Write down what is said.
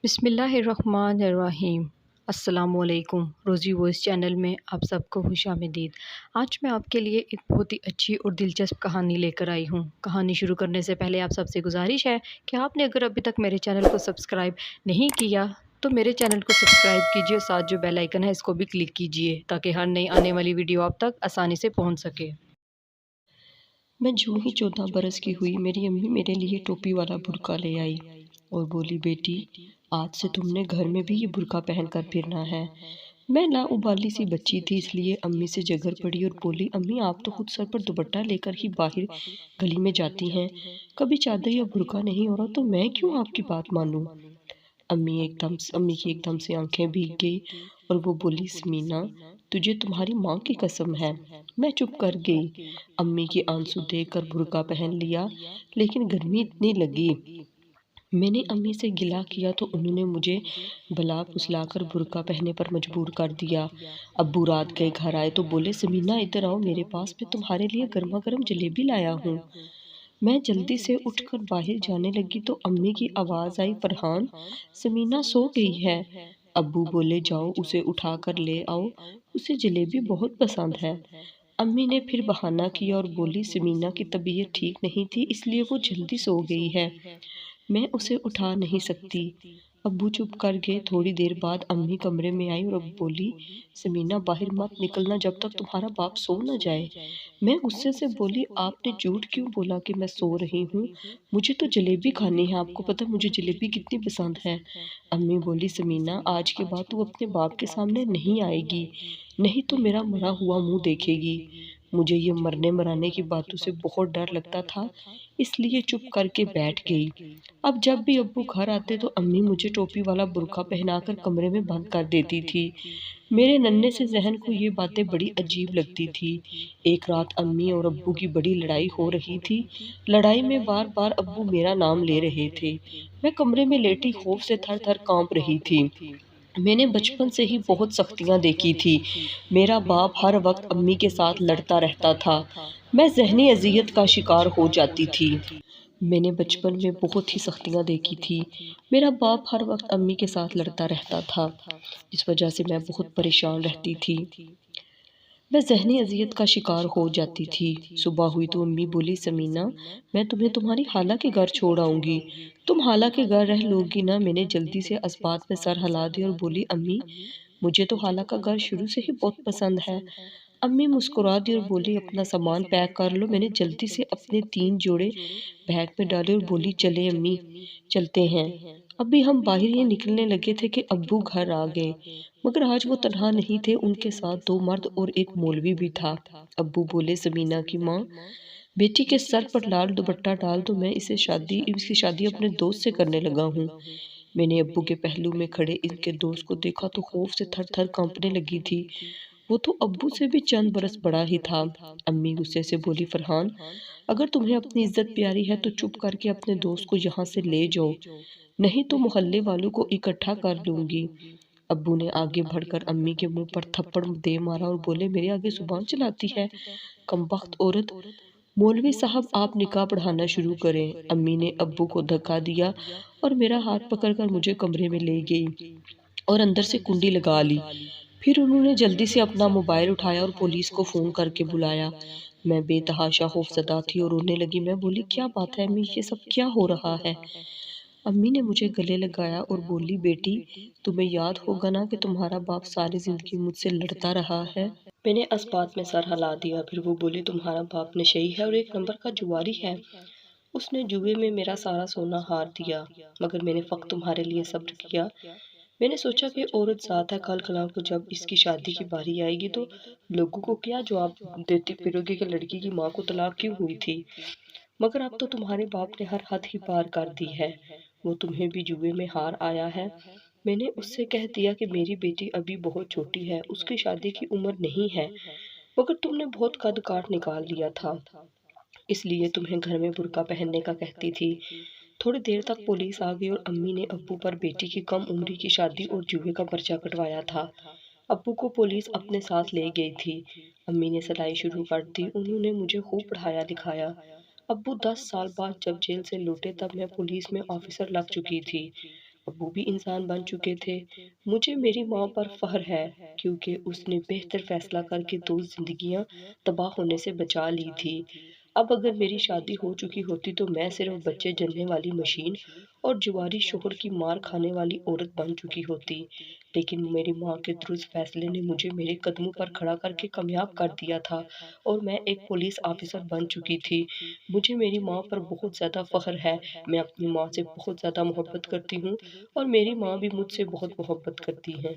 بسم اللہ الرحمن الرحیم۔ السلام علیکم۔ روزی وائس چینل میں آپ سب کو خوش آمدید۔ آج میں آپ کے لیے ایک بہت ہی اچھی اور دلچسپ کہانی لے کر آئی ہوں۔ کہانی شروع کرنے سے پہلے آپ سب سے گزارش ہے کہ آپ نے اگر ابھی تک میرے چینل کو سبسکرائب نہیں کیا تو میرے چینل کو سبسکرائب کیجیے، ساتھ جو بیل آئیکن ہے اس کو بھی کلک کیجیے تاکہ ہر نئی آنے والی ویڈیو آپ تک آسانی سے پہنچ سکے۔ میں جو ہی 14 برس کی ہوئی میری امی میرے لیے ٹوپی والا برقع لے آئی اور بولی، بیٹی آج سے تم نے گھر میں بھی یہ برقع پہن کر پھرنا ہے۔ میں لا ابالی سی بچی تھی، اس لیے امی سے جھگڑ پڑی اور بولی، امی آپ تو خود سر پر دوپٹہ لے کر ہی باہر گلی میں جاتی ہیں، کبھی چادر یا برقع نہیں ہو رہا تو میں کیوں آپ کی بات مانوں؟ امی کی ایک دم سے آنکھیں بھیگ گئی اور وہ بولی، سمینا تجھے تمہاری ماں کی قسم ہے۔ میں چپ کر گئی۔ امی کی آنسو دیکھ کر برقع پہن لیا، لیکن گرمی اتنی لگی۔ میں نے امی سے گلہ کیا تو انہوں نے مجھے بلا پھسلا کر برقع پہننے پر مجبور کر دیا۔ ابو رات گئے گھر آئے تو بولے، سمینا ادھر آؤ میرے پاس، میں تمہارے لیے گرما گرم جلیبی لایا ہوں۔ میں جلدی سے اٹھ کر باہر جانے لگی تو امی کی آواز آئی، فرحان سمینا سو گئی ہے۔ ابو بولے، جاؤ اسے اٹھا کر لے آؤ، اسے جلیبی بہت پسند ہے۔ امی نے پھر بہانہ کیا اور بولی، سمینا کی طبیعت ٹھیک نہیں تھی اس لیے وہ جلدی سو گئی ہے، میں اسے اٹھا نہیں سکتی۔ ابو چپ کر گئے۔ تھوڑی دیر بعد امی کمرے میں آئی اور اب بولی، سمینا باہر مت نکلنا جب تک تمہارا باپ سو نہ جائے۔ میں غصے سے بولی، آپ نے جھوٹ کیوں بولا کہ میں سو رہی ہوں؟ مجھے تو جلیبی کھانی ہے، آپ کو پتہ مجھے جلیبی کتنی پسند ہے۔ امی بولی، سمینا آج کے بعد تو اپنے باپ کے سامنے نہیں آئے گی، نہیں تو میرا مرا ہوا منہ دیکھے گی۔ مجھے یہ مرنے مرانے کی باتوں سے بہت ڈر لگتا تھا، اس لیے چپ کر کے بیٹھ گئی۔ اب جب بھی ابو گھر آتے تو امی مجھے ٹوپی والا برقع پہنا کر کمرے میں بند کر دیتی تھی۔ میرے ننھے سے ذہن کو یہ باتیں بڑی عجیب لگتی تھی۔ ایک رات امی اور ابو کی بڑی لڑائی ہو رہی تھی۔ لڑائی میں بار بار ابو میرا نام لے رہے تھے۔ میں کمرے میں لیٹی خوف سے تھر تھر کانپ رہی تھی۔ میں نے بچپن سے ہی بہت سختیاں دیکھی تھی۔ میرا باپ ہر وقت امی کے ساتھ لڑتا رہتا تھا، میں ذہنی اذیت کا شکار ہو جاتی تھی۔ میں نے بچپن میں بہت ہی سختیاں دیکھی تھی۔ میرا باپ ہر وقت امی کے ساتھ لڑتا رہتا تھا، اس وجہ سے میں بہت پریشان رہتی تھی، میں ذہنی اذیت کا شکار ہو جاتی تھی۔ صبح ہوئی تو امی بولی، سمینا میں تمہیں تمہاری خالہ کے گھر چھوڑ آؤں گی، تم خالہ کے گھر رہ لو گی نا؟ میں نے جلدی سے اسبات میں سر ہلا دیا اور بولی، امی مجھے تو خالہ کا گھر شروع سے ہی بہت پسند ہے۔ امی مسکرا دی اور بولی، اپنا سامان پیک کر لو۔ میں نے جلدی سے اپنے 3 جوڑے بیگ میں ڈالے اور بولی، چلے امی چلتے ہیں۔ ابھی ہم باہر ہی نکلنے لگے تھے کہ ابو گھر آ گئے، مگر آج وہ تنہا نہیں تھے، ان کے ساتھ 2 مرد اور ایک مولوی بھی تھا۔ ابو بولے، سمینا کی ماں بیٹی کے سر پر لال دوپٹہ ڈال دو، میں اس کی شادی اپنے دوست سے کرنے لگا ہوں۔ میں نے ابو کے پہلو میں کھڑے ان کے دوست کو دیکھا تو خوف سے تھر تھر کانپنے لگی تھی، وہ تو ابو سے بھی چند برس بڑا ہی تھا۔ امی غصے سے بولی، فرحان اگر تمہیں اپنی عزت پیاری ہے تو چپ کر کے اپنے دوست کو یہاں سے لے جاؤ، نہیں تو محلے والوں کو اکٹھا کر لوں گی۔ ابو نے آگے بڑھ کر امی کے منہ پر تھپڑ دے مارا اور بولے، میرے آگے زبان چلاتی ہے کمبخت عورت، مولوی صاحب آپ نکاح پڑھانا شروع کریں۔ امی نے ابو کو دھکا دیا اور میرا ہاتھ پکڑ کر مجھے کمرے میں لے گئی اور اندر سے کنڈی لگا لی۔ پھر انہوں نے جلدی سے اپنا موبائل اٹھایا اور پولیس کو فون کر کے بلایا۔ میں بے تحاشا خوفزدہ تھی اور رونے لگی۔ میں بولی، کیا بات ہے امی، یہ سب کیا ہو رہا ہے؟ امی نے مجھے گلے لگایا اور بولی، بیٹی تمہیں یاد ہوگا نا کہ تمہارا باپ ساری زندگی مجھ سے لڑتا رہا ہے۔ میں نے اسبات میں سر ہلا دیا۔ پھر وہ بولی، تمہارا باپ نشئی ہے اور 1 نمبر کا جواری ہے، اس نے جوئے میں میرا سارا سونا ہار دیا، مگر میں نے فقط تمہارے لیے صبر کیا۔ میں نے سوچا کہ عورت ذات ہے، کل کلاں کو جب اس کی شادی کی باری آئے گی تو لوگوں کو کیا جواب دیتی پھرو گی کہ لڑکی کی ماں کو طلاق کیوں ہوئی تھی، مگر اب تو تمہارے باپ نے ہر حد ہی پار کر دی ہے، وہ تمہیں بھی جوئے میں ہار آیا ہے۔ میں نے اس سے کہہ دیا کہ میری بیٹی ابھی بہت چھوٹی ہے، اس کی شادی کی عمر نہیں ہے، مگر تم نے بہت قد کاٹ نکال لیا تھا، اس لیے تمہیں گھر میں برقع پہننے کا کہتی تھی۔ تھوڑی دیر تک پولیس آ گئی اور امی نے ابو پر بیٹی کی کم عمری کی شادی اور جوئے کا پرچہ کٹوایا تھا۔ ابو کو پولیس اپنے ساتھ لے گئی تھی۔ امی نے سلائی شروع کر دی، انہوں نے مجھے خوب پڑھایا لکھایا۔ ابو 10 سال بعد جب جیل سے لوٹے تب میں پولیس میں آفیسر لگ چکی تھی۔ ابو بھی انسان بن چکے تھے۔ مجھے میری ماں پر فخر ہے کیونکہ اس نے بہتر فیصلہ کر کے 2 زندگیاں تباہ ہونے سے بچا لی تھی۔ اب اگر میری شادی ہو چکی ہوتی تو میں صرف بچے جننے والی مشین اور جواری شوہر کی مار کھانے والی عورت بن چکی ہوتی، لیکن میری ماں کے درست فیصلے نے مجھے میرے قدموں پر کھڑا کر کے کامیاب کر دیا تھا اور میں ایک پولیس آفیسر بن چکی تھی۔ مجھے میری ماں پر بہت زیادہ فخر ہے۔ میں اپنی ماں سے بہت زیادہ محبت کرتی ہوں اور میری ماں بھی مجھ سے بہت محبت کرتی ہیں۔